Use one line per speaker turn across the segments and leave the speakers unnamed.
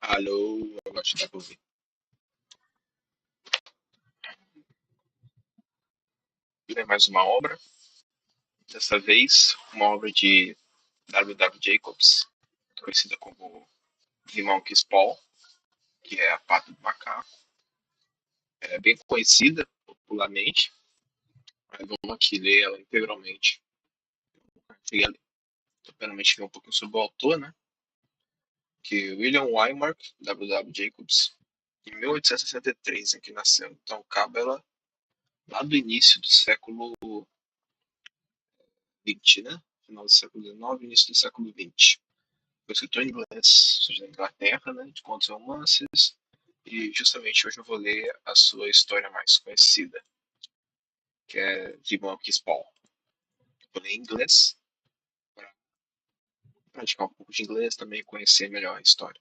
Alô, eu acho que dá pra ouvir. É mais uma obra, dessa vez uma obra de W. Jacobs, conhecida como The Monkey's Paw, que é a pata do macaco. É bem conhecida popularmente, mas vamos aqui ler ela integralmente. Cheguei a ler. Tô realmente ver um pouquinho sobre o autor, né? Que William Wymark, W. Jacobs, em 1863, em que nasceu. Então, acaba ela lá do início do século XX, né? Final do século XIX, início do século XX. Foi escritor inglês, ou seja, da Inglaterra, né, de contos e romances, e justamente hoje eu vou ler a sua história mais conhecida, que é The Monkey's Paw. Vou ler em inglês, para praticar um pouco de inglês também e conhecer melhor a história.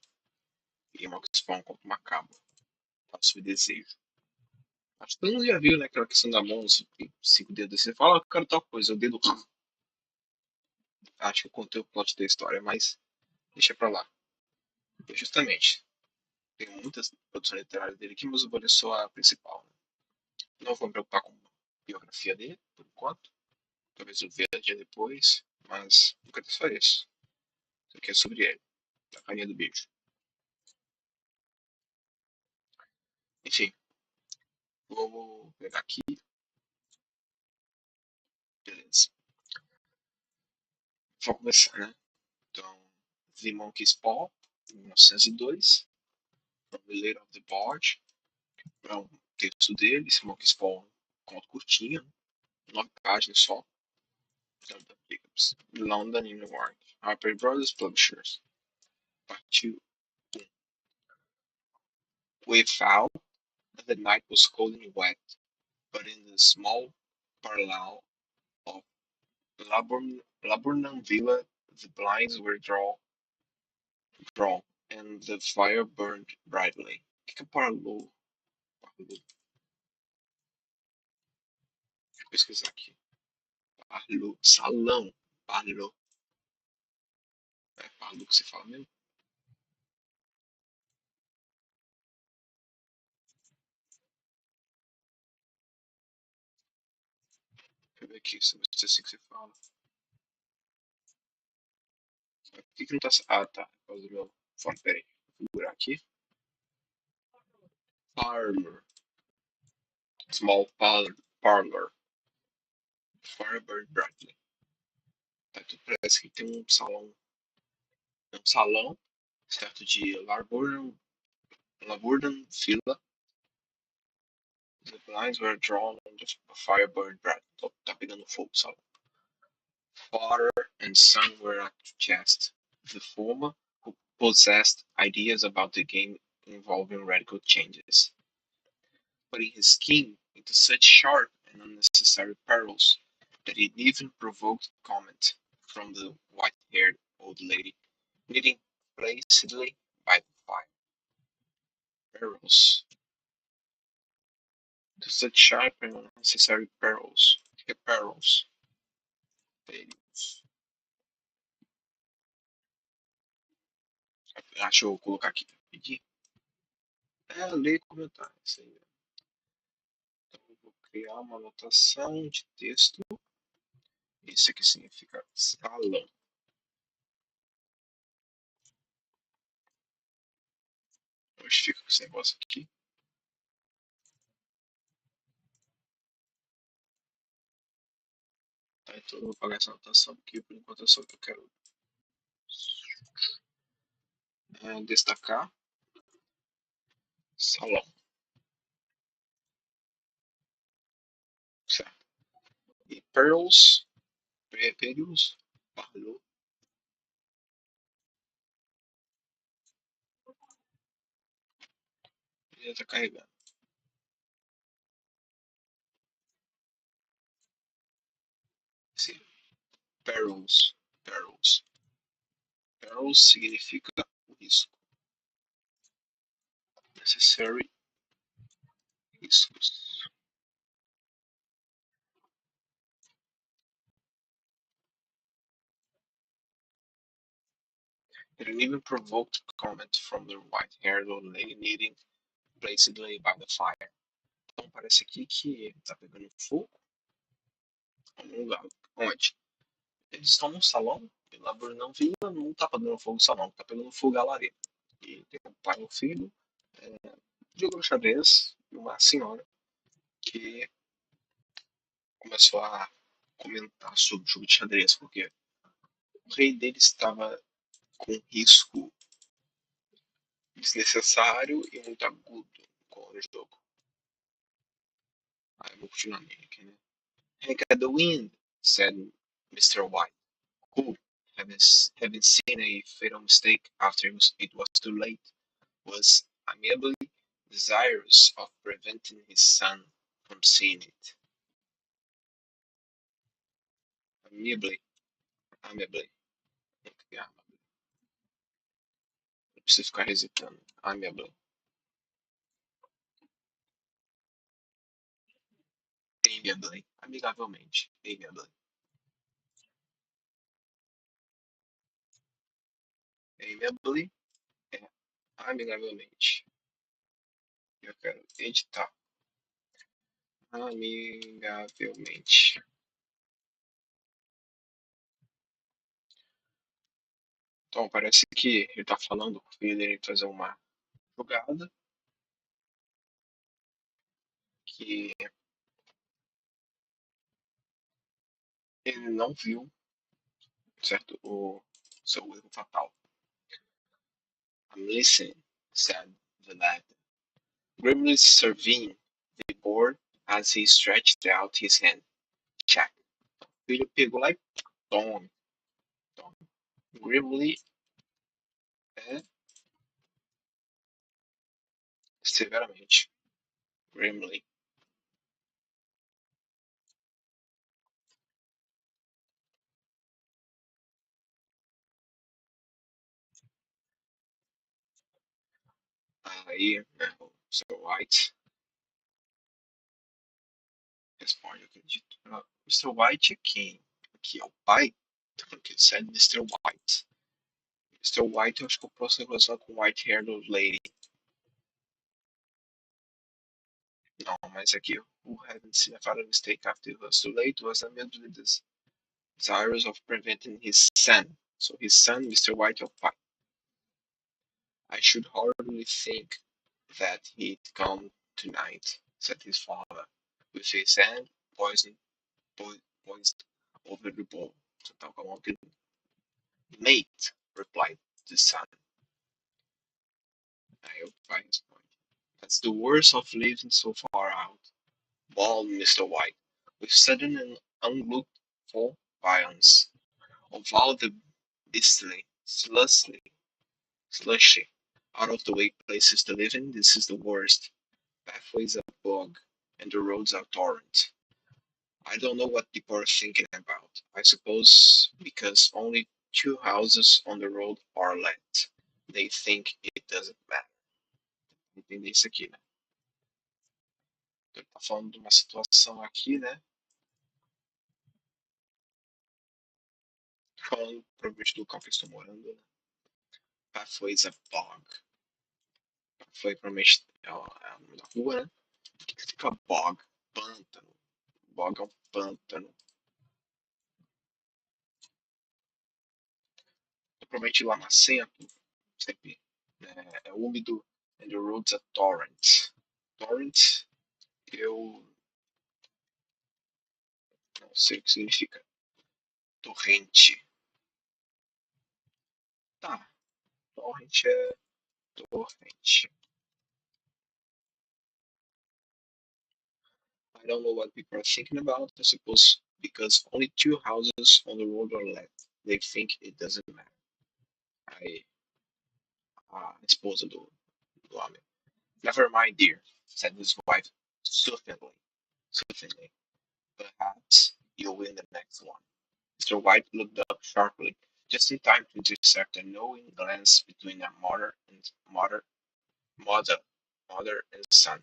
The Monkey's Paw é um conto macabro, fala sobre desejo. Acho que todo mundo já viu, né, aquela questão da mão, os 5 dedos, você fala, eu quero tal coisa, o dedo. Acho que eu contei o plot da história, mas deixa pra lá. E justamente, tem muitas produções literárias dele aqui, mas eu vou ler só a principal. Né? Não vou me preocupar com a biografia dele, por enquanto. Talvez eu veja depois, mas nunca farei isso. Isso aqui é sobre ele, a rainha do beijo. Enfim, vou pegar aqui. Beleza. Vou começar, né? Então, The Monkey's Paw, em 1902. From the Lady of the Board. É um texto dele. Esse Monkey's Paw é um conto curtinho, 9 páginas só. Jacobs. London, New York. Harper Brothers Publishers. Partiu 1. We found that the night was cold and wet, but in the small parlour of Laburnum Villa the blinds were drawn, and the fire burned brightly. O que é parlour? Deixa eu pesquisar aqui. Parlour. Salão. Parlour. É parlour que você fala mesmo? Deixa eu ver aqui se é assim que você fala. Por que não tá. Ah, tá. Por causa do meu fone. Pera aí. Vou procurar aqui. Parlour. Small parlor. Fire burned brightly. Tá, tudo parece que tem um salão. É um salão, certo? De Laburnum Villa. The blinds were drawn and the fire burned bright. Tá pegando fogo, sabe? Father and son were at chest. The former, who possessed ideas about the game involving radical changes, putting his scheme into such sharp and unnecessary perils that it even provoked comment from the white-haired old lady, knitting placidly by the fire. Perils. To such sharp and unnecessary perils. Que perils? Perils. Deixa eu colocar aqui. Pedir. Ler e comentar. Isso aí. Então, eu vou criar uma anotação de texto. Isso aqui significa salão. Onde fica esse negócio aqui? Tá, então eu vou apagar essa anotação porque por enquanto é só o que eu quero destacar. Salão. Certo. E pearls. Perils. Parlou. Já tá carregando. Sim. Perils. Perils. Perils significa o risco. Necessary. Riscos. It even provoked comment from the white-haired old lady knitting placidly by the fire. Então parece aqui que tá pegando fogo em algum lugar. Onde? Eles estão no salão, e lá não via, não tá pegando fogo no salão, tá pegando fogo a lareira. E tem um pai e um filho, jogando xadrez, e uma senhora que começou a comentar sobre o jogo de xadrez, porque o rei dele estava com risco desnecessário e muito agudo com o jogo. Aí eu vou continuar aqui, né? Heck at the wind, said Mr. White, who, having seen a fatal mistake after it was too late, was amiably desirous of preventing his son from seeing it. Amiably, amiably. Não preciso ficar hesitando. Amiably. Amiably. Amigavelmente. Amiably. Amiably é amigavelmente. Eu quero editar. Amigavelmente. Então, parece que ele tá falando com o filho dele fazer uma jogada que ele não viu, certo? O seu erro fatal. I'm listening, said the lad, grimly surveying the board as he stretched out his hand. Check. O filho pegou lá e tome, tome. Grimly é severamente. Grimly. Aí, né, o Sr. White responde, eu acredito. Mr. White é quem? Aqui é o pai? Que ele said Mr. White. Mr. White, eu acho que eu posso relacionar com White Haired Old Lady. Não, mas aqui, who hadn't seen a fatal mistake after it was too late was immediately desirous of preventing his son. So his son, Mr. White, é o pai. I should hardly think that he'd come tonight, said his father, with his hand poised over the bowl. So tá com a mão que mate, replied the son. Aí o pai responde. That's the worst of living so far out, bawled Mr. White, with sudden and unlooked for violence. Of all the beastly, slushy, out of the way places to live in, this is the worst. Pathways are bog, and the roads are torrent. I don't know what people are thinking about. I suppose because only two houses on the road are let, they think it doesn't matter. Entender isso aqui, né? Ele tá falando de uma situação aqui, né? Falando provavelmente do local que eu estou morando, né? Pathways are bog. Foi provavelmente é o nome da rua, né? O que significa bog? Pântano. Bog é um pântano. Provavelmente lamacento, sempre é úmido, and the roads are torrent. Torrent, eu não sei o que significa. Torrente. Tá, torrent é torrente. I don't know what people are thinking about. I suppose because only two houses on the road are left. They think it doesn't matter. Aí, a esposa do homem. Never mind, dear, said his wife soothingly. Soothingly. Perhaps you'll win the next one. Mr. White looked up sharply, just in time to intercept a knowing glance between their mother, mother and son.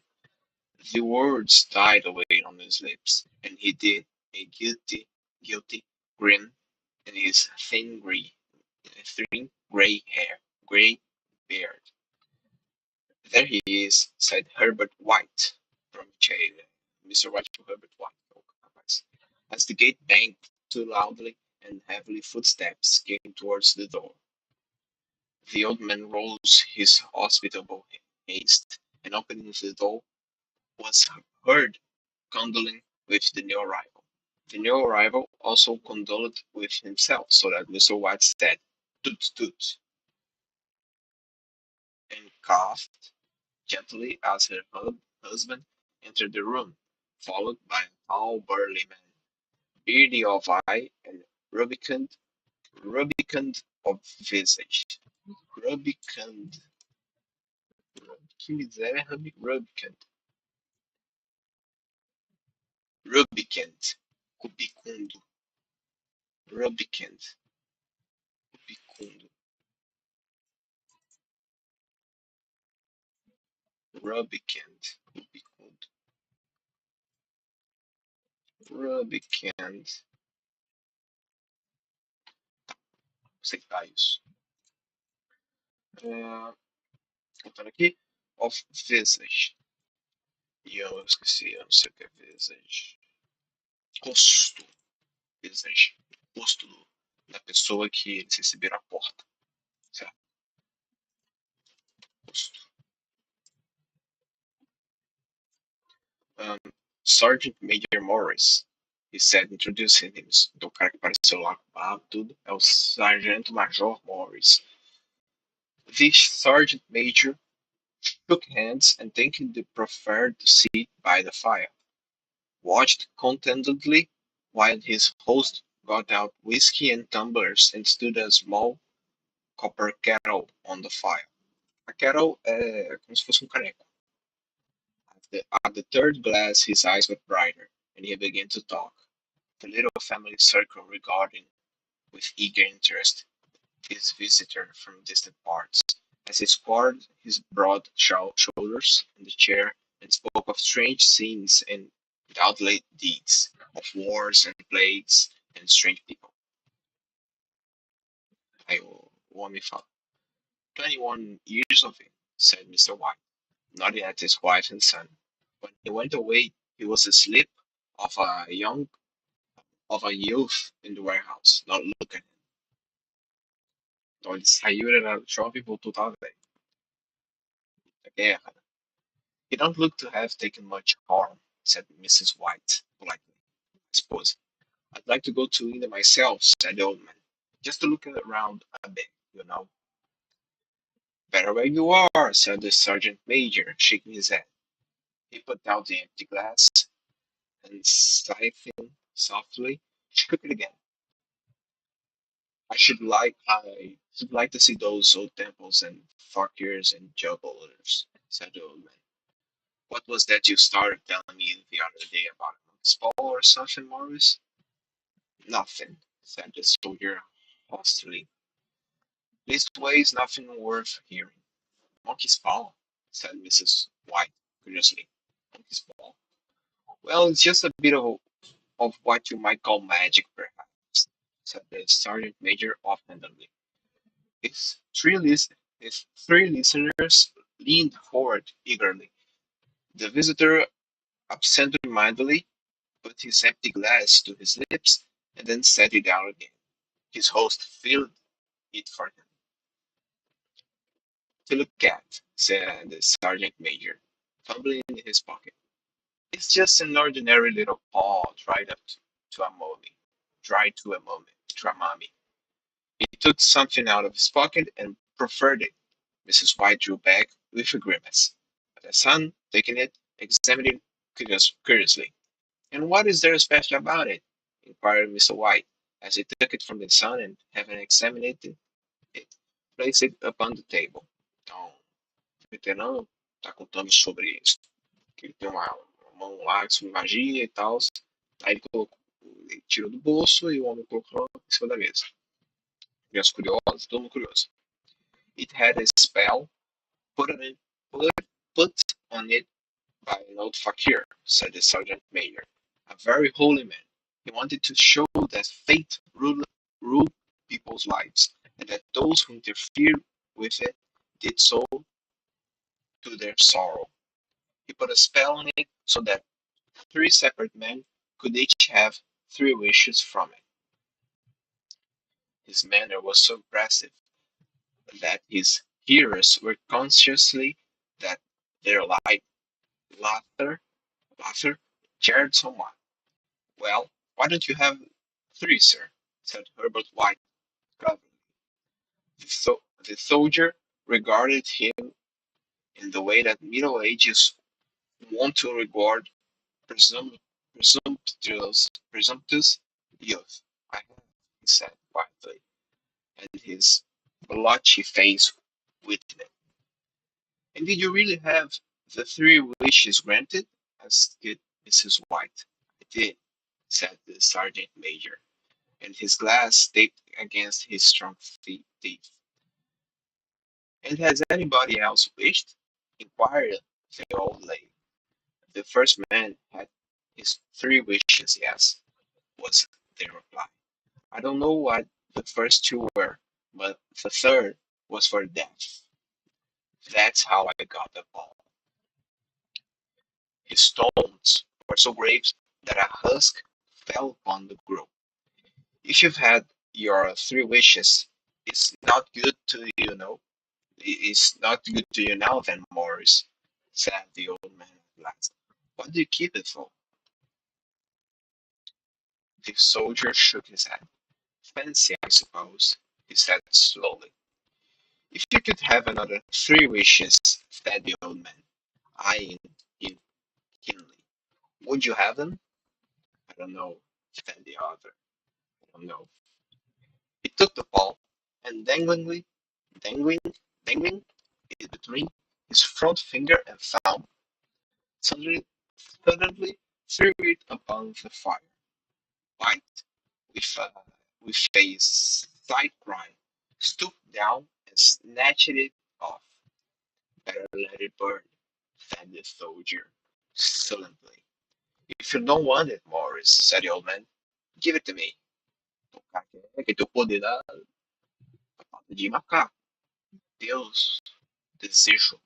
The words died away on his lips, and he did a guilty grin in his thin thin gray hair, gray beard. There he is, said Herbert White from jail. Mr. White to Herbert White. Oh, rapaz. As the gate banged too loudly and heavily footsteps came towards the door. The old man rose his hospitable haste, and opening the door, was heard condoling with the new arrival. The new arrival also condoled with himself, so that Mr. White said, "Toot toot," and coughed gently as her husband entered the room, followed by a tall, burly man, beardy of eye and rubicund of visage. Rubicund. Que miséria é rubicund? Rubicund. Cubicundo. Rubicund. Cubicundo. Rubicund. Cubicundo. Rubicund. Sei que dá isso. Voltando aqui. Of visage. E eu esqueci, eu não sei o que é visage. Rosto. Visage. Rosto da pessoa que eles receberam a porta. Certo? Rosto. Sergeant Major Morris, he said, introducing him. Então, o cara que apareceu lá com barba tudo é o Sargento Major Morris. The Sergeant Major shook hands and taking the proffered seat by the fire, watched contentedly while his host got out whiskey and tumblers and stood a small copper kettle on the fire. A kettle é como se fosse caneco. At the third glass, his eyes got brighter, and he began to talk. The little family circle regarding with eager interest his visitor from distant parts, as he squared his broad shoulders in the chair and spoke of strange scenes and godly deeds, of wars and plagues and strange people. Aí o homem fala, 21 years of it, said Mr. White, nodding at his wife and son. When he went away, he was asleep of a youth in the warehouse, not looking at him. Então ele saiu, ele era jovem, voltou, tava velho. A guerra. You don't look to have taken much harm, said Mrs. White politely. I suppose. I'd like to go to India myself, said the old man. Just to look around a bit, you know. Better where you are, said the sergeant major, shaking his head. He put down the empty glass and sighing softly, shook it again. I should like to see those old temples and fakirs and jugglers, said the old man. What was that you started telling me the other day about a monkey's paw or something, Morris? Nothing, said the soldier hastily. Leastways, nothing worth hearing. Monkey's paw, said Mrs. White curiously. Monkey's paw? Well, it's just a bit of what you might call magic, perhaps, said the sergeant major offhandedly. His three listeners leaned forward eagerly. The visitor absent-mindedly put his empty glass to his lips and then set it down again. His host filled it for him. To look at, said the sergeant major, fumbling in his pocket. It's just an ordinary little paw dried up to a mummy. Dried to a mummy. He took something out of his pocket and proffered it. Mrs. White drew back with a grimace. But the son, taking it, examined it curiously. And what is there special about it? Inquired Mr. White, as he took it from the son and, having examined it, placed it upon the table. Então, o veterano está contando sobre isso. Que ele tem uma mão lá sobre magia e tal. Aí ele tirou do bolso e o homem colocou em cima da mesa. Crianças curiosas, todo mundo curioso. It had a spell put on it by an old fakir, said the sergeant major, a very holy man. He wanted to show that fate ruled people's lives, and that those who interfered with it did so to their sorrow. He put a spell on it so that three separate men could each have three wishes from it. His manner was so impressive that his hearers were consciously that their laughter, laughter jarred somewhat. Well, why don't you have three, sir? Said Herbert White gravely. The soldier regarded him in the way that Middle Ages want to regard presum- presumptuous youth. I have, he said quietly, and his blotchy face whitened. And did you really have the three wishes granted? Asked Mrs. White. I did, said the sergeant major, and his glass taped against his strong teeth. And has anybody else wished? Inquired the old lady. The first man had his three wishes, yes, was the reply. I don't know what the first two were, but the third was for death. That's how I got the ball. His tones were so grave that a husk fell upon the group. If you've had your three wishes, it's not good to you know. It's not good to you now then, Morris, said the old man at last. What do you keep it for? The soldier shook his head. Fancy, I suppose, he said slowly. If you could have another three wishes, said the old man, eyeing him keenly, would you have them? I don't know, said the other. I don't know. He took the ball and dangling, dangling it between his front finger and thumb, suddenly, suddenly threw it upon the fire. White, with a, with a slight cry, stooped down and snatched it off. Better let it burn, said the soldier, sullenly. If you don't want it, Morris, said the old man, give it to me. É que teu poder da de macaco. Deus, desejo,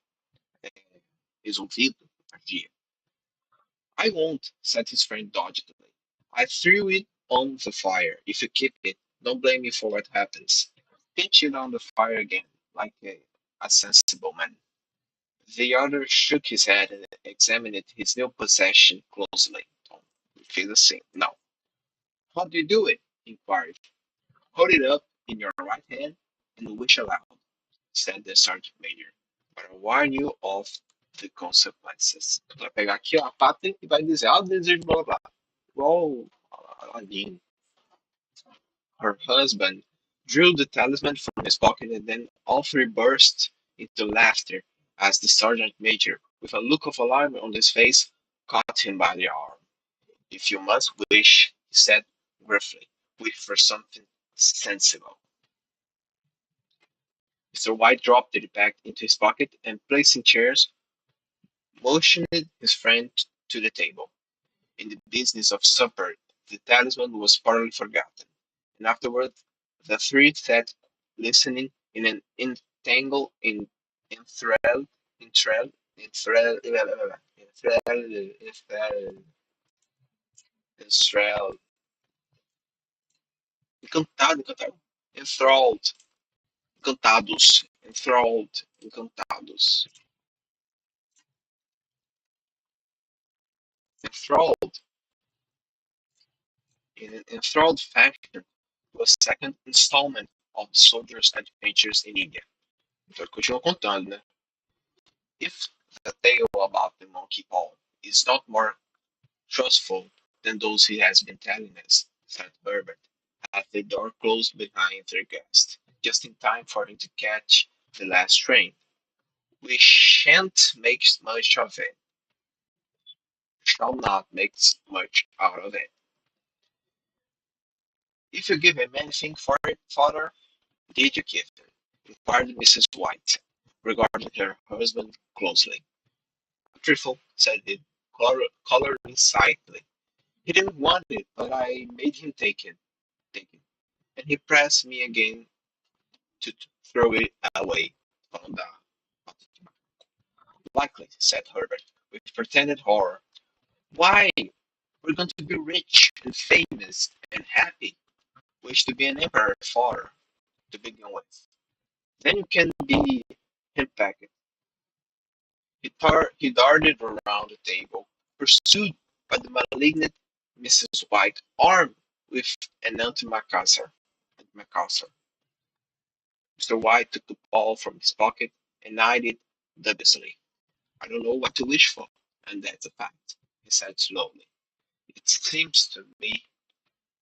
é, resolvido, agia. I won't, said his friend doggedly. I threw it on the fire. If you keep it, don't blame me for what happens. Pinch it on the fire again, like a sensible man. The other shook his head and examined his new possession closely. Tom, you feel the same. No. How do you do it? Inquired. Hold it up in your right hand and wish aloud, said the sergeant major. But I warn you of the consequences. Tu vai pegar aqui ó, a pata e vai dizer, ah, desejo, blá blá blá. Igual Aladdin. Her husband drew the talisman from his pocket, and then all three burst into laughter as the sergeant major, with a look of alarm on his face, caught him by the arm. If you must wish, he said gruffly, wish for something sensible. Mr. White dropped it back into his pocket and, placing chairs, motioned his friend to the table. In the business of supper, the talisman was partly forgotten, and afterward the three sat listening in an enthralled, enthralled, enthralled, enthralled, encantados, enthralled, in an enthralled fashion to a second installment of the soldier's adventures in India. Então ele continua contando, né? If the tale about the monkey paw is not more trustful than those he has been telling us, said Herbert, as the door closed behind their guest, just in time for him to catch the last train. We shan't make much of it. Shall not make much out of it. If you give him anything for it, father, did you give him? Inquired Mrs. White, regarding her husband closely. A trifle, said he, coloring slightly. He didn't want it, but I made him take it, and he pressed me again to throw it away. Falando da pata de macaco. Likely, said Herbert, with pretended horror. Why, we're going to be rich and famous and happy. Wish to be an emperor, father, to begin with. Then you can be henpecked. He darted around the table, pursued by the malignant Mrs. White, armed with an antimacassar. Mr. White took the ball from his pocket and eyed it dubiously. I don't know what to wish for, and that's a fact, he said slowly. It seems to me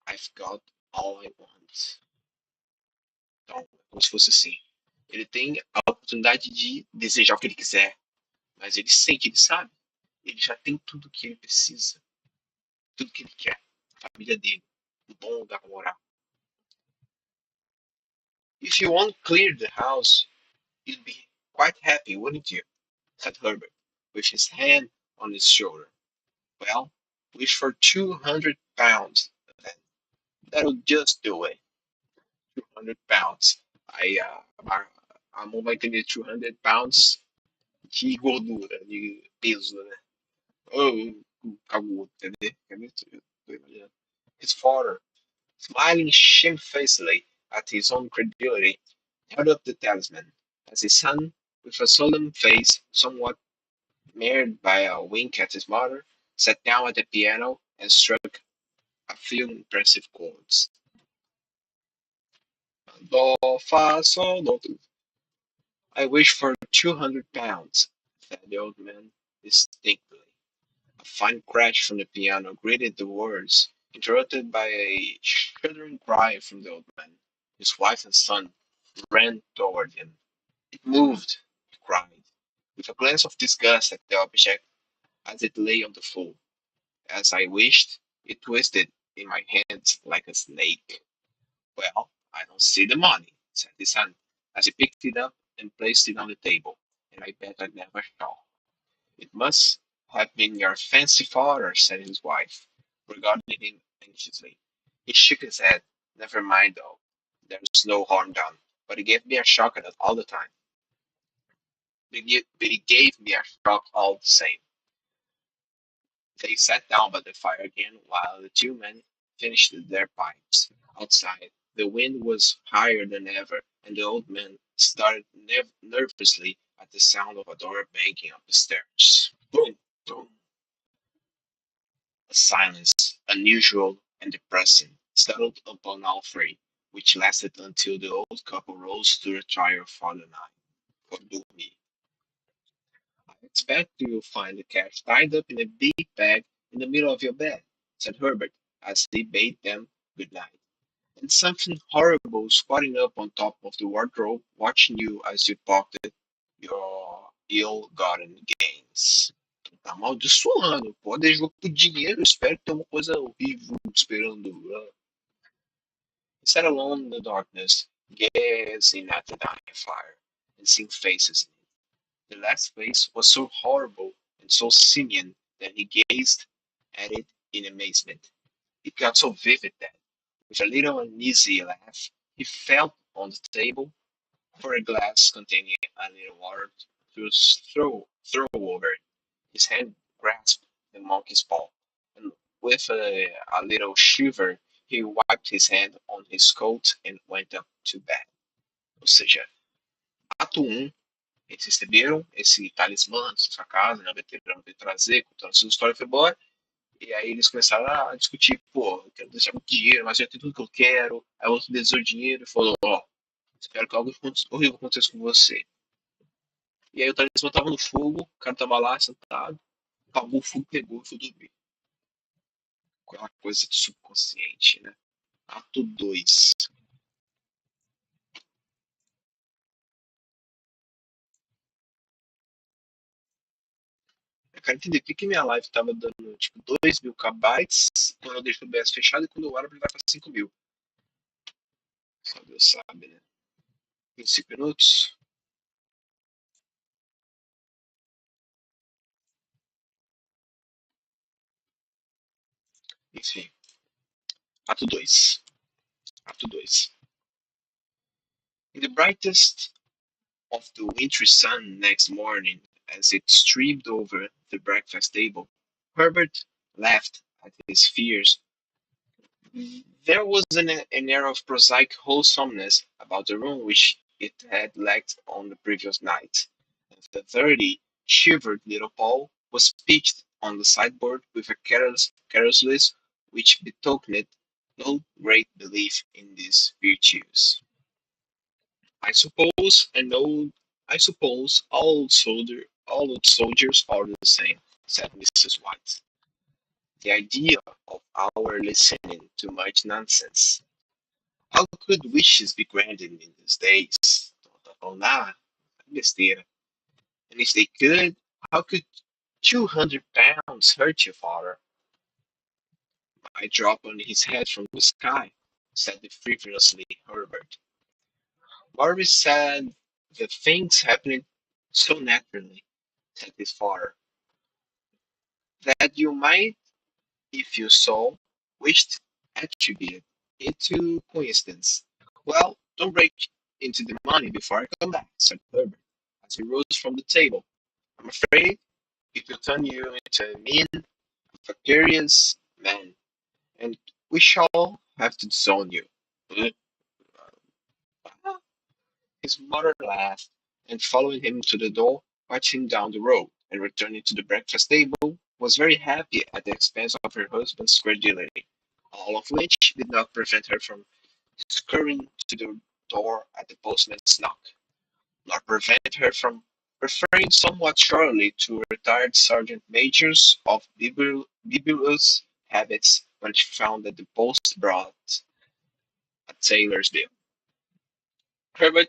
I've got all I want. Então, como se fosse assim. Ele tem a oportunidade de desejar o que ele quiser, mas ele sente, ele sabe. Ele já tem tudo o que ele precisa, tudo que ele quer. A família dele, um bom lugar para morar. If you won't clear the house, you'd be quite happy, wouldn't you? Said Herbert, with his hand on his shoulder. Well, wish for £200, then. That'll just do it. £200. Aí a mão vai entender £200 de gordura, de peso, né? Oh, acabou, entendeu? His father, smiling shamefacedly at his own credulity, held up the talisman, as his son, with a solemn face somewhat marred by a wink at his mother, sat down at the piano and struck a few impressive chords. Do, fa, sol, do. I wish for £200, said the old man distinctly. A fine crash from the piano greeted the words, interrupted by a shuddering cry from the old man. His wife and son ran toward him. It moved, he cried, with a glance of disgust at the object as it lay on the floor. As I wished, it twisted in my hands like a snake. Well, I don't see the money, said his son, as he picked it up and placed it on the table, and I bet I never shall. It must have been your fancy father, said his wife, regarding him anxiously. He shook his head. Never mind, though. There's no harm done. But he gave me a shock at it all the time. But he gave me a shock all the same. They sat down by the fire again while the two men finished their pipes. Outside, the wind was higher than ever, and the old man started nervously at the sound of a door banging up the stairs. Boom, boom. A silence, unusual and depressing, settled upon all three, which lasted until the old couple rose to retire for the night. For dormir. I expect you'll find the cash tied up in a big bag in the middle of your bed, said Herbert, as he bade them good night. And something horrible squatting up on top of the wardrobe, watching you as you pocketed your ill-gotten gains. Tá amaldiçoando. Pode jogar por dinheiro. Espero que tenha uma coisa horrível esperando. He sat alone in the darkness, gazing at the dying fire, and seeing faces in it. The last face was so horrible and so simian that he gazed at it in amazement. It got so vivid that, with a little uneasy laugh, he felt on the table for a glass containing a little water to throw over it. His hand grasped the monkey's paw, and with a little shiver, he wiped his hand on his coat and went up to bed. Ou seja, ato 1, eles receberam esse talismã na sua casa, né, o veterano veio trazer, contando sua história, foi embora, e aí eles começaram a discutir, pô, eu quero deixar muito dinheiro, mas eu tenho tudo que eu quero, aí o outro desejou dinheiro e falou, ó, espero que algo horrível aconteça com você. E aí o talismã tava no fogo, o cara tava lá sentado, apagou o fogo, pegou e foi dormir. Aquela coisa do subconsciente, né? Ato 2. Eu quero entender por que minha live tava dando tipo 2.000 kbytes quando eu deixo o OBS fechado e quando eu abro ele vai para 5.000. Só Deus sabe, né? 25 minutos. Enfim. Ato 2. Ato 2. In the brightest of the wintry sun next morning, as it streamed over the breakfast table, Herbert laughed at his fears. There was an air of prosaic wholesomeness about the room which it had lacked on the previous night. The dirty, shivered little Paul was pitched on the sideboard with a carelessness which betokened no great belief in these virtues. I suppose an old I suppose all old soldiers are the same, said Mrs. White. The idea of our listening to much nonsense. How could wishes be granted in these days? Don't know nada. Besteira. And if they could, how could 200 pounds hurt your father? I drop on his head from the sky, said the frivolously Herbert. Barbie said the things happened so naturally, said his father, that you might, if you so wished, attribute it to coincidence. Well, don't break into the money before I come back, said Herbert, as he rose from the table. I'm afraid it will turn you into a mean, vicarious man, and we shall have to disown you. His mother laughed, and following him to the door, watched him down the road, and returning to the breakfast table, was very happy at the expense of her husband's credulity, all of which did not prevent her from scurrying to the door at the postman's knock, nor prevent her from referring somewhat shortly to retired sergeant majors of bibulous habits when she found that the post brought a tailor's bill. Herbert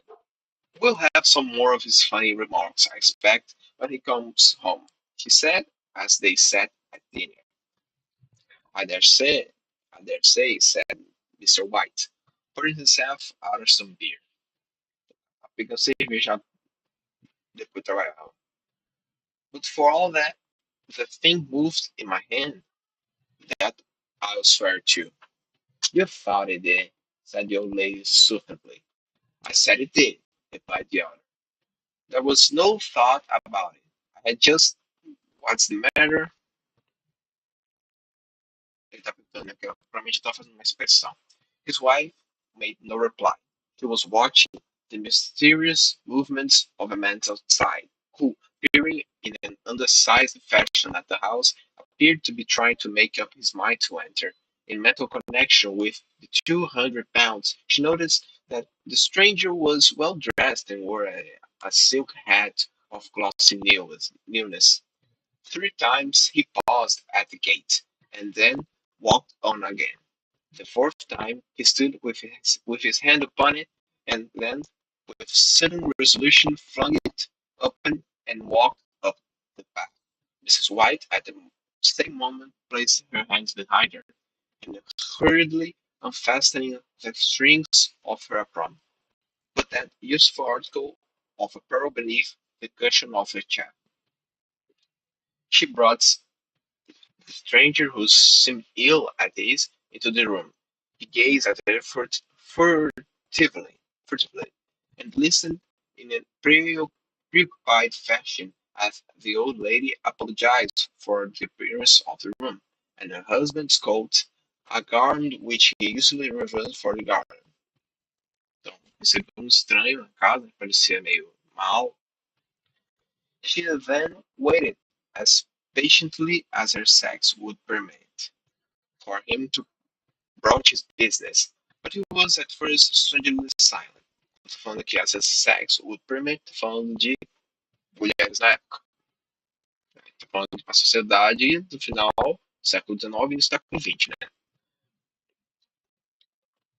will have some more of his funny remarks, I expect, when he comes home, she said, as they sat at dinner. I dare say, I dare say, said Mr. White, pouring himself out of some beer. Peguei cerveja depois trabalhava. But for all that, the thing moved in my hand, that I'll swear to. You thought it did, said the old lady soothingly. I said it did, replied the other. There was no thought about it. I had just, what's the matter? Ele tá perguntando, né? Porque provavelmente está fazendo uma expressão. His wife made no reply. He was watching the mysterious movements of a man outside, who, peering in an undersized fashion at the house, appeared to be trying to make up his mind to enter. In mental connection with the 200 pounds, she noticed that the stranger was well dressed and wore a silk hat of glossy newness. 3 times he paused at the gate, and then walked on again. The fourth time he stood with his hand upon it, and then, with sudden resolution, flung it open and walked up the path. Mrs. White, at the same moment, placed her hands behind her, and hurriedly unfastening the strings of her apron, put that useful article of apparel beneath the cushion of her chair. She brought the stranger, who seemed ill at ease, into the room. He gazed at her furtively, and listened in a preoccupied fashion as the old lady apologized for the appearance of the room, and her husband's coat, a garment which he usually reserved for the garden. Então, recebeu estranho na casa, parecia meio mal. She then waited as patiently as her sex would permit, for him to broach his business, but he was at first strangely silent. Tô falando aqui, as his sex would permit, tô falando de mulheres na época. Tô falando de uma sociedade do final do século XIX e início do século XX, né?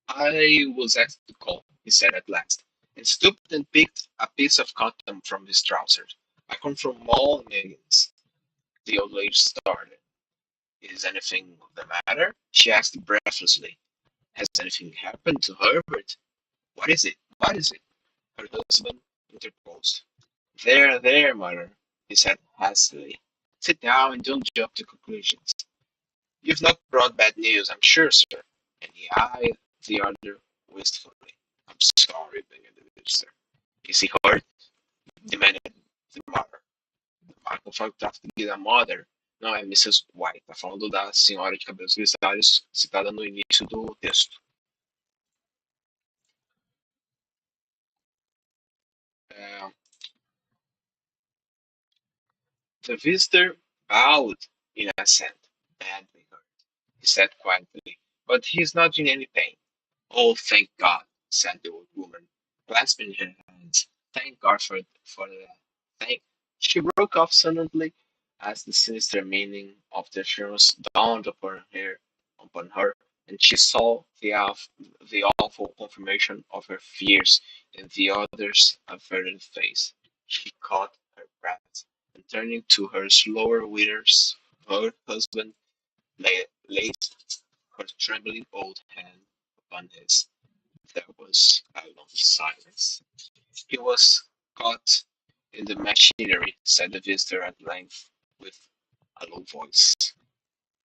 I was asked to call, he said at last, and stooped and picked a piece of cotton from his trousers. I come from Mall Megan's. The old lady started. Is anything the matter? She asked breathlessly. Has anything happened to Herbert? What is it? What is it? Her husband interposed. There, mother, he said hastily. Sit down and don't jump to conclusions. You've not brought bad news, I'm sure, sir. And he eyed the other wistfully. I'm sorry, began the minister. Is he hurt? Demanded the mother. Macaco foi tráfico da mother. Não, é Mrs. White. Tá falando da senhora de cabelos grisalhos citada no início do texto. É, the visitor bowed in assent. Badly hurt, he said quietly, but he is not in any pain. Oh, thank God, said the old woman, clasping her hands. Thank God for that. Thank. She broke off suddenly as the sinister meaning of the assurance dawned upon her, and she saw the awful confirmation of her fears in the other's averted face. She caught her breath, and turning to her slower withers, her husband laid her trembling old hand upon his. There was a long silence. He was caught in the machinery, said the visitor at length, with a low voice.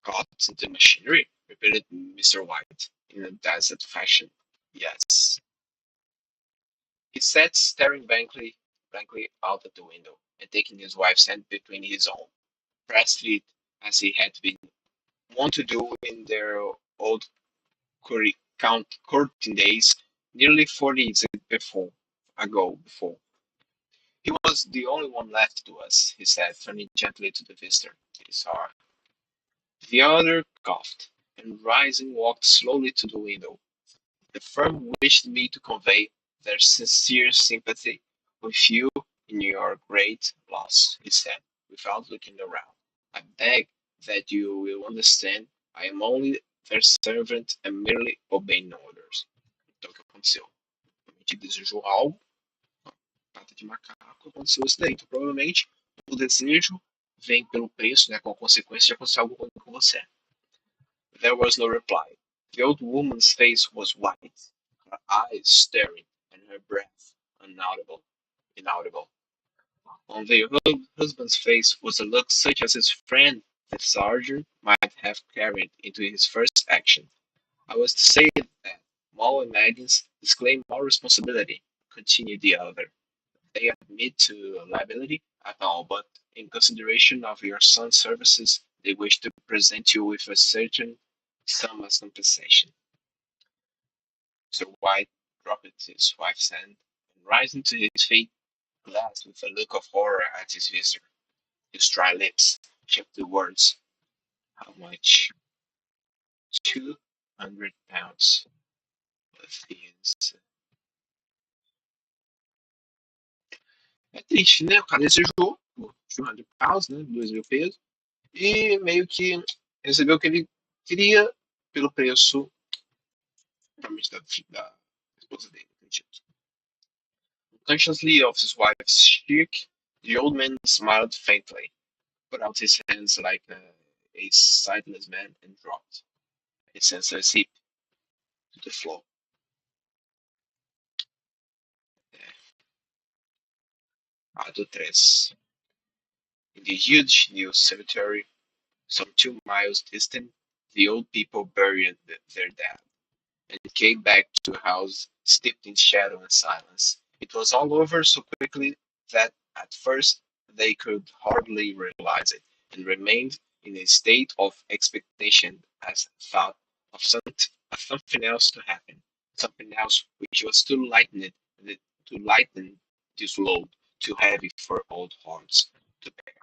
Caught in the machinery? Repeated Mr. White, in a dazed fashion. Yes. He sat staring blankly out at the window, and taking his wife's hand between his own, pressed it as he had been wont to do in their old courting days, nearly 40 years before. He was the only one left to us, he said, turning gently to the visitor. It is hard. The other coughed, and rising walked slowly to the window. The firm wished me to convey their sincere sympathy with you in your great loss, he said, without looking around. I beg that you will understand I am only their servant and merely obeying orders. Então, o que aconteceu? Realmente desejou algo, pata de macaco, aconteceu isso daí. Então, provavelmente, o desejo vem pelo preço, né, com a consequência de acontecer algo ruim com você. There was no reply. The old woman's face was white, her eyes staring, and her breath inaudible. On the husband's face was a look such as his friend the sergeant might have carried into his first action. I was to say that Moll and Maggins disclaim all responsibility, continued the other. They admit to liability at all, but in consideration of your son's services, they wish to present you with a certain sum as compensation. Sir White dropped his wife's hand, and rising to his feet, glanced with a look of horror at his visitor. His dry lips shaped the words, "How much?" 200 pounds. É triste, né? O cara desejou por 200 pounds, né? 2.000 pesos, e meio que recebeu o que ele queria pelo preço, provavelmente da esposa dele, acredito. Unconsciously of his wife's cheek, the old man smiled faintly, put out his hands like a sightless man, and dropped a senseless heap to the floor. Ato 3. In the huge new cemetery, some 2 miles distant, the old people buried their dead, and came back to a house steeped in shadow and silence. It was all over so quickly that at first they could hardly realize it, and remained in a state of expectation as thought of something else to happen, something else which was to lighten this load too heavy for old hearts to bear.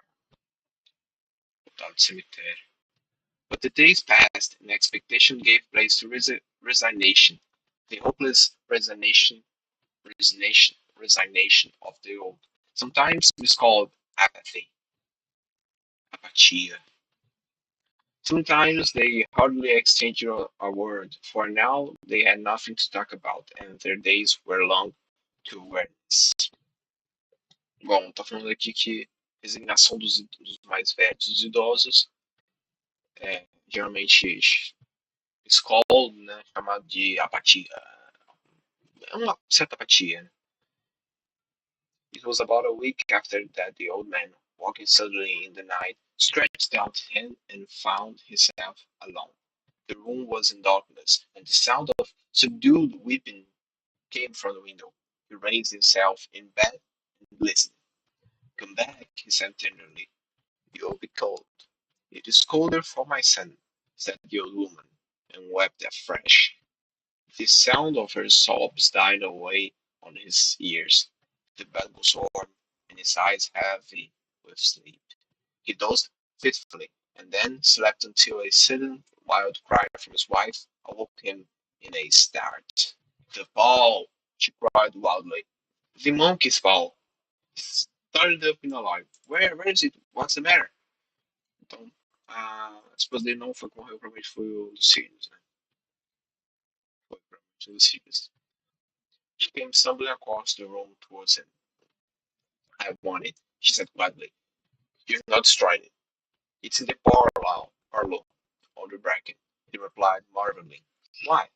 Without cemetery. But the days passed, and expectation gave place to resignation, the hopeless resignation of the old, sometimes miscalled apathy, apatia. Sometimes they hardly exchanged a word, for now they had nothing to talk about, and their days were long to weariness. Bom, tá falando aqui que resignação dos mais velhos, dos idosos, geralmente escola, né, chamado de apatia. É uma certa apatia. Né? It was about a week after that the old man, walking suddenly in the night, stretched out his hand and found himself alone. The room was in darkness, and the sound of subdued weeping came from the window. He raised himself in bed and listened. "Come back," he said tenderly. "You'll be cold." "It is colder for my son," said the old woman, and wept afresh. The sound of her sobs died away on his ears. The bed was warm, and his eyes heavy with sleep. He dozed fitfully, and then slept until a sudden wild cry from his wife awoke him in a start. "The ball!" she cried wildly. "The monkey's ball!" He started up in alarm. Where is it? What's the matter? Então, a esposa dele não foi que morreu, provavelmente foi o dos Sirius, né? Foi provavelmente o dos Sirius. She came stumbling across the room towards him. "I want it," she said quietly. "You've not destroyed it. It's in the parlor on the bracket," he replied marveling. "Why?"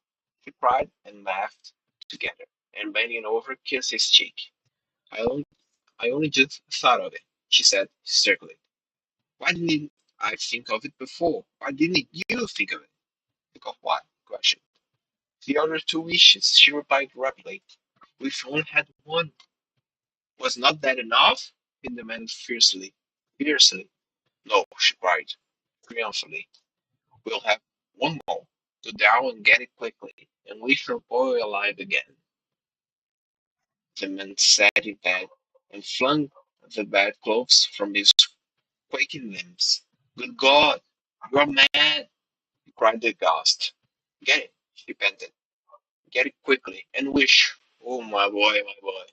He cried and laughed together, and bending over kissed his cheek. I only, I only just thought of it," she said hysterically. "Why didn't I think of it before? Why didn't you think of it?" "Think of what?" he questioned. "The other two wishes," she replied rapidly. "We've only had one." "Was not that enough?" he demanded fiercely. Fiercely. "No," she cried triumphantly. "We'll have one more. Go down and get it quickly, and we shall boy alive again." The man sat in bed and flung the bedclothes from his quaking limbs. "Good God, you're mad!" he cried aghast. "Get it," she panted. "Get it quickly, and wish." Oh, my boy, my boy.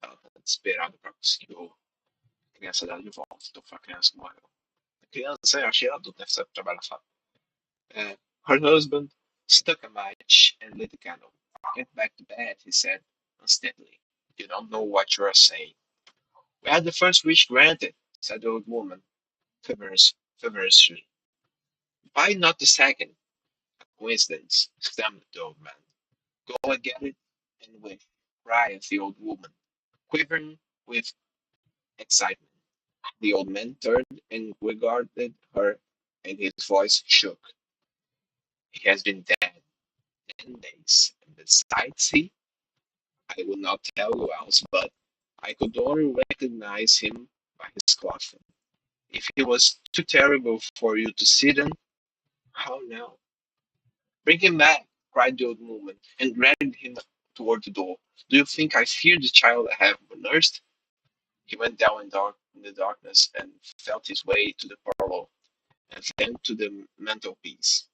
Ela tá desesperada pra conseguir a criança dela de volta. Então foi a criança que morreu. A criança, eu achei ela adulta, deve saber trabalhar fácil. Her husband struck a match and lit the candle. "Get back to bed," he said unsteadily. "You don't know what you are saying." "We had the first wish granted," said the old woman feverishly. "Why not the second?" "A coincidence," stammered the old man. "Go and get it and wish," cried the old woman, quivering with excitement. The old man turned and regarded her, and his voice shook. "He has been dead 10 days, and besides I will not tell you else, but I could only recognize him by his coffin. If he was too terrible for you to sit in, how now?" "Bring him back," cried the old woman, and dragged him toward the door. "Do you think I fear the child I have nursed?" He went down in the darkness and felt his way to the parlor, and then to the mantelpiece.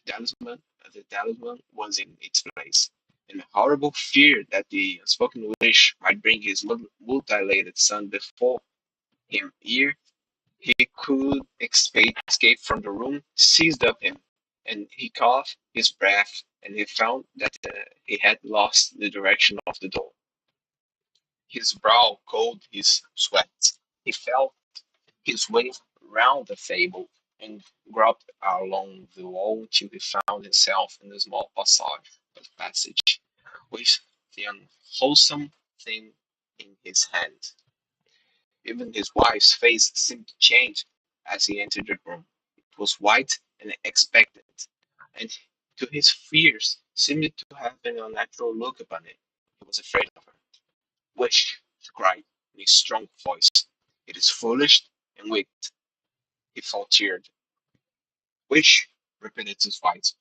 The talisman was in its place, and a horrible fear that the unspoken wish might bring his mutilated son before him ere he could escape from the room seized up him, and he caught his breath, and he found that he had lost the direction of the door. His brow cold, his sweat. He felt his way round the table and groped along the wall until he found himself in a small passage, with the unwholesome thing in his hand. Even his wife's face seemed to change as he entered the room. It was white and expectant, and to his fears seemed to have an unnatural look upon it. He was afraid of her. "Wish," she cried in a strong voice. "It is foolish and wicked," he faltered. "Wish," repeated his wife.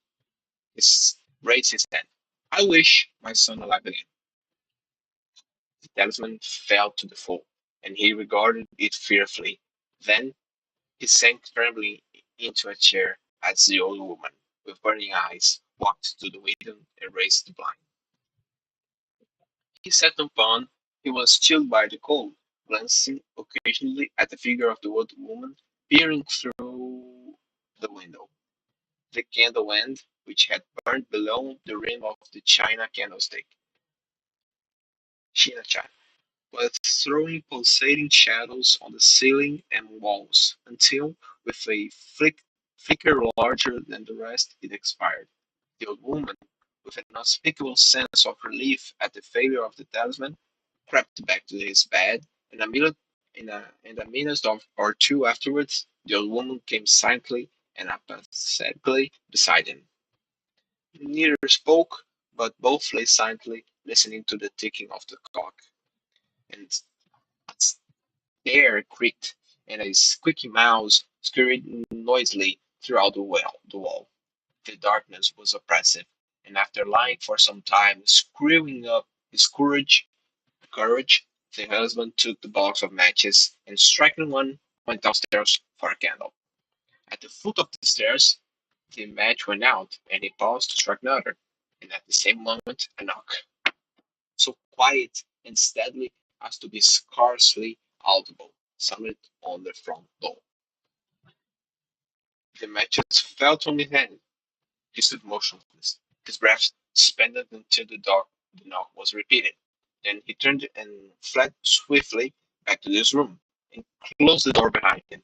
He raised his hand. "I wish my son alive again." The talisman fell to the floor, and he regarded it fearfully. Then he sank trembling into a chair as the old woman, with burning eyes, walked to the window and raised the blind. He sat upon. He was chilled by the cold, glancing occasionally at the figure of the old woman peering through the window. The candle end, which had burned below the rim of the china was throwing pulsating shadows on the ceiling and walls, until, with a flicker larger than the rest, it expired. The old woman, with an unspeakable sense of relief at the failure of the talisman, crept back to his bed, and a minute or two afterwards, the old woman came silently and apathetically beside him. Neither spoke, but both lay silently listening to the ticking of the clock, and a stair creaked, and a squeaky mouse scurried noisily throughout the wall. The darkness was oppressive, and after lying for some time, screwing up his courage, the husband took the box of matches and striking one, went downstairs for a candle. At the foot of the stairs, the match went out, and he paused to strike another, and at the same moment a knock, so quiet and steadily as to be scarcely audible, sounded on the front door. The matches fell from his hand. He stood motionless, his breath suspended until the knock was repeated. Then he turned and fled swiftly back to his room, and closed the door behind him.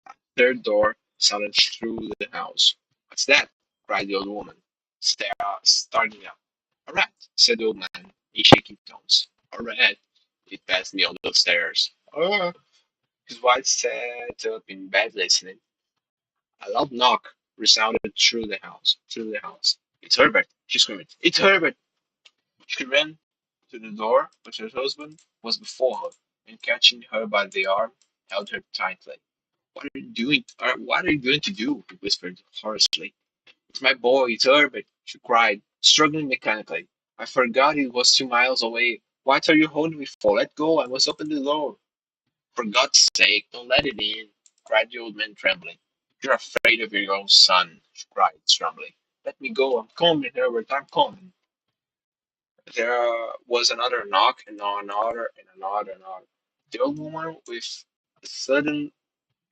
A third door sounded through the house. "What's that?" cried the old woman, starting up. "A rat," said the old man, in shaking tones. "A rat? It passed me on the stairs." "Oh!" His wife sat up in bed listening. A loud knock resounded through the house. "It's Herbert!" she screamed. "It's Herbert!" She ran to the door, but her husband was before her, and catching her by the arm, held her tightly. "What are you doing? What are you going to do?" he whispered hoarsely. "It's my boy, it's Herbert!" she cried, struggling mechanically. "I forgot it was 2 miles away. What are you holding me for? Let go, I must open the door." "For God's sake, don't let it in," cried the old man, trembling. "You're afraid of your own son," she cried, trembling. "Let me go, I'm coming, Herbert, I'm coming." There was another knock, and another, and another, and another. The old woman, with a sudden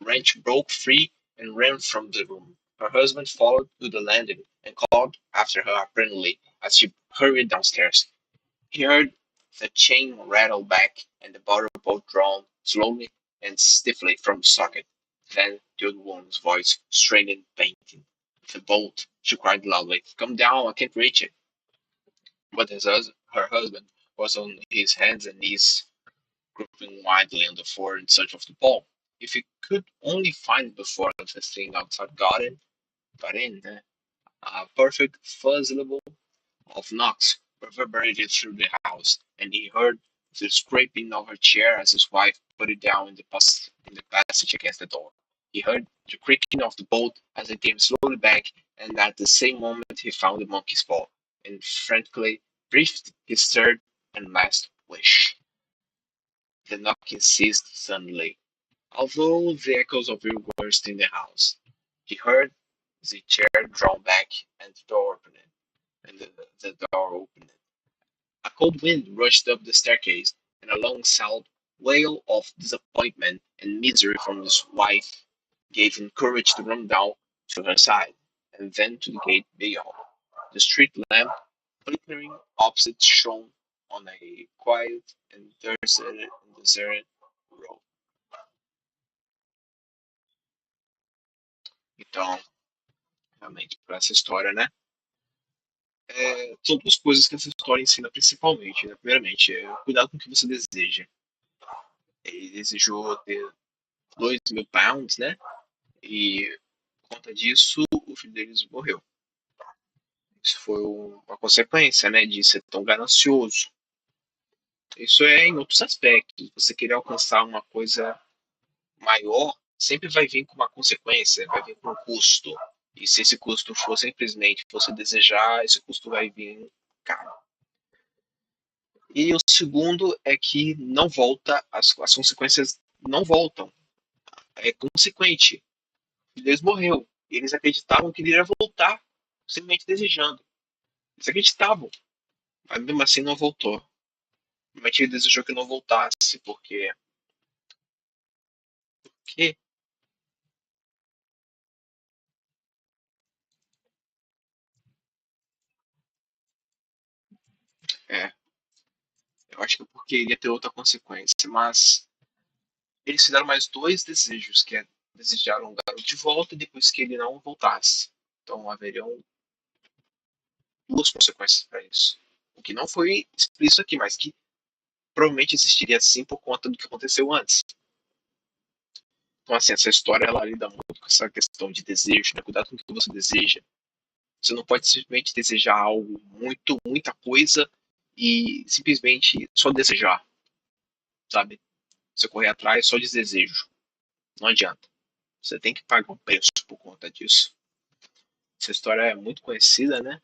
wrench, broke free and ran from the room. Her husband followed to the landing and called after her apparently as she hurried downstairs. He heard the chain rattle back and the bottle bolt drawn slowly and stiffly from the socket. Then the old woman's voice, strained and panting. "The bolt!" she cried loudly. "Come down, I can't reach it." But her husband was on his hands and knees, groping wildly on the floor in search of the ball. If he could only find it before the thing outside got in, a perfect fuzzle of knocks reverberated through the house, and he heard the scraping of her chair as his wife put it down in the passage against the door. He heard the creaking of the bolt as it came slowly back, and at the same moment he found the monkey's paw, and frantically breathed his third and last wish. The knocking ceased suddenly, although the echoes of it were still in the house. He heard the chair drawn back and the door opened. A cold wind rushed up the staircase, and a long-sound wail of disappointment and misery from his wife gave him courage to run down to her side, and then to the gate beyond. The street lamp, flickering opposite, shone on a quiet and deserted road. Então, realmente, para essa história, né? São duas coisas que essa história ensina principalmente, né? Primeiramente, cuidado com o que você deseja. Ele desejou ter 2.000 pounds, né? E por conta disso, o filho deles morreu. Isso foi uma consequência, né, de ser tão ganancioso. Isso é em outros aspectos. Você querer alcançar uma coisa maior sempre vai vir com uma consequência, vai vir com um custo. E se esse custo for simplesmente você desejar, esse custo vai vir caro. E o segundo é que não volta, as consequências não voltam. É consequente. Deus morreu. Eles acreditavam que ele iria voltar, simplesmente desejando. Eles acreditavam, mas mesmo assim não voltou. Realmente ele desejou que não voltasse, porque é, eu acho que é porque iria ter outra consequência, mas eles fizeram mais dois desejos, que é desejaram o garoto de volta e depois que ele não voltasse. Então haveriam duas consequências para isso. O que não foi explícito aqui, mas que provavelmente existiria sim por conta do que aconteceu antes. Então, assim, essa história ela lida muito com essa questão de desejo, né? Cuidado com o que você deseja. Você não pode simplesmente desejar algo muita coisa e simplesmente só desejar, sabe? Você correr atrás só de desejo. Não adianta. Você tem que pagar um preço por conta disso. Essa história é muito conhecida, né?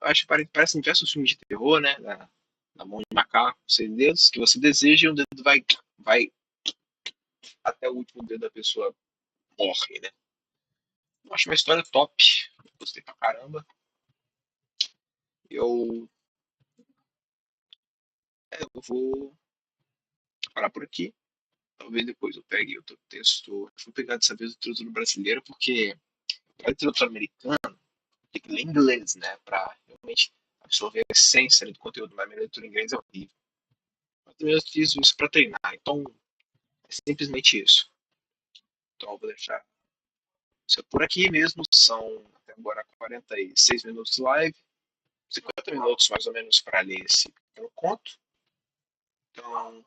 Acho que parece diversos filmes de terror, né? Na mão de macaco, sem dedos, que você deseja e o dedo vai até o último dedo da pessoa morre, né? Eu acho uma história top. Gostei pra caramba. Eu, eu vou parar por aqui. Talvez depois eu pegue outro texto. Vou pegar dessa vez o literatura brasileira, porque a literatura americana tem que ler inglês, né? Pra realmente absorver a essência do conteúdo. Mas a minha leitura em inglês é horrível. Mas também eu fiz isso pra treinar. Então, é simplesmente isso. Então, eu vou deixar isso por aqui mesmo. São até agora 46 minutos de live. 50 minutos mais ou menos para ler esse pequeno conto. Então,